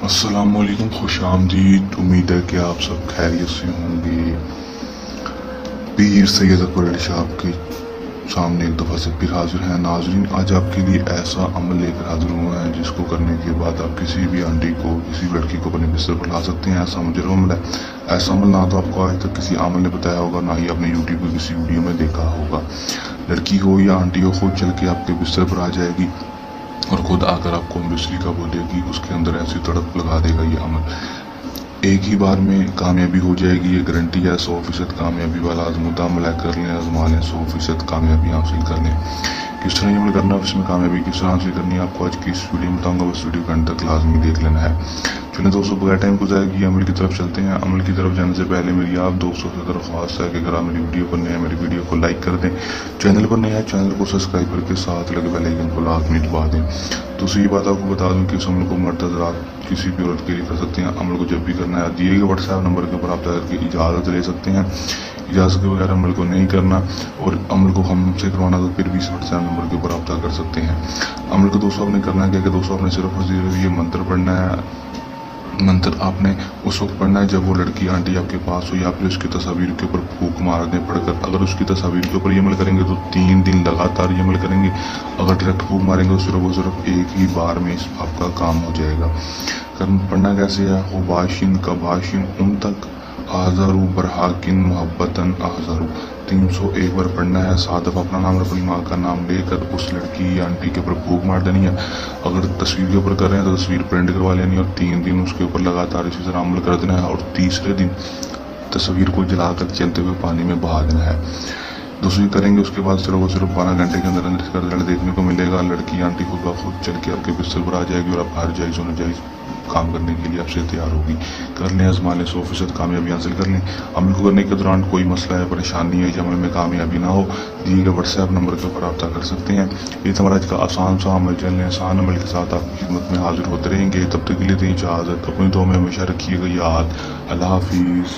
السلام علیکم، خوش آمدید۔ امید ہے کہ آپ سب خیریت سے ہوں گے۔ پیر سید اکبر علی شاہ آپ کے سامنے ایک دفعہ سے پھر حاضر ہیں۔ ناظرین، آج آپ کے لیے ایسا عمل لے کر حاضر ہوئے ہیں جس کو کرنے کے بعد آپ کسی بھی آنٹی کو، کسی بھی لڑکی کو اپنے بستر پر لا سکتے ہیں۔ ایسا مجرب عمل ہے۔ ایسا عمل نہ تو آپ کو آج تک کسی عمل نے بتایا ہوگا، نہ ہی آپ نے یوٹیوب پہ کسی ویڈیو میں دیکھا ہوگا۔ لڑکی ہو یا آنٹی ہو، خود چل کے آپ کے بستر پر آ جائے گی اور خود آ کر آپ کو بسری کا بولے گی۔ اس کے اندر ایسی تڑپ لگا دے گا یہ عمل، ایک ہی بار میں کامیابی ہو جائے گی۔ یہ گارنٹی ہے، 100% کامیابی والا آزمودہ عمل ہے۔ کر لیں، آزما لیں، 100% کامیابی حاصل کر لیں۔ کس طرح یہ عمل کرنا ہے، اس میں کامیابی کس طرح حاصل کرنی ہے، آپ کو آج کی اس ویڈیو میں بتاؤں گا۔ بس ویڈیو کا انت تک لازمی دیکھ لینا ہے۔ چلیں دوستوں، بغیر ٹائم گزارے گی عمل کی طرف چلتے ہیں۔ عمل کی طرف جانے سے پہلے میری آپ دوستوں سے درخواست ہے کہ اگر آپ میری ویڈیو پر نئے ہیں، میری ویڈیو کو لائک کر دیں، چینل پر نئے ہیں چینل کو سبسکرائب کر کے ساتھ لگے بیل آئیکن کو لازمی دبا دیں۔ دوسری بات آپ کو بتا دوں کہ اس عمل کو مرد حضرات کسی بھی عورت کے لیے کر سکتے ہیں۔ عمل کو جب بھی کرنا ہے دیے گئے واٹس ایپ نمبر کے اوپر رابطہ کر کے اجازت لے سکتے ہیں۔ اجازت کے بغیر عمل کو نہیں کرنا، اور عمل کو ہم سے کروانا تو پھر بھی اس واٹس ایپ نمبر کے اوپر رابطہ کر سکتے ہیں۔ عمل کو دوستوں آپ نے کرنا کیا کہ دوستوں آپ نے صرف یہ منتر پڑھنا ہے۔ منتر آپ نے اس وقت پڑھنا ہے جب وہ لڑکی آنٹی آپ کے پاس ہو، یا پھر اس کی تصاویر کے اوپر پھونک مار دیں پڑھ کر۔ اگر اس کی تصاویر کے اوپر یہ عمل کریں گے تو 3 دن لگاتار یہ عمل کریں گے۔ اگر ڈائریکٹ پھونک ماریں گے تو صرف و صرف ایک ہی بار میں اس آپ کا کام ہو جائے گا۔ پڑھنا کیسے ہے؟ ہو باشن کا باشن ام تک آزارو برحاکن محبتاً آزارو، 301 بار پڑھنا ہے۔ 7 دفعہ اپنا نام اور اپنی ماں کا نام لے کر اس لڑکی یا آنٹی کے اوپر پھونک مار دینی ہے۔ اگر تصویر کے اوپر کر رہے ہیں تو تصویر پرنٹ کروا لینی ہے، اور 3 دن اس کے اوپر لگاتار اسی طرح عمل کر دینا ہے، اور تیسرے دن تصویر کو جلا کر چلتے ہوئے پانی میں بہا دینا ہے۔ دوسری کریں گے، اس کے بعد صرف 12 گھنٹے کے اندر اس کا رزلٹ دیکھنے کو ملے گا۔ لڑکی آنٹی خود بخود چل کے آپ کے بستر پر آ جائے گی، اور آپ ہر جائز و ناجائز کام کرنے کے لیے آپ سے تیار ہوگی۔ کر لیں، آزما لیں، 100% کامیابی حاصل کر لیں۔ عمل کو کرنے کے دوران کوئی مسئلہ ہے، پریشانی ہے، یا عمل میں کامیابی نہ ہو، دیے گئے واٹس ایپ نمبر کے اوپر رابطہ کر سکتے ہیں۔ یہ تمہارا آج کا آسان سا عمل، چل لیں، آسان عمل کے ساتھ آپ کی خدمت میں حاضر ہوتے رہیں گے۔ تب تک کے لیے دیں اجازت، اپنی دعا میں ہمیشہ رکھیے گا یاد۔ اللہ حافظ۔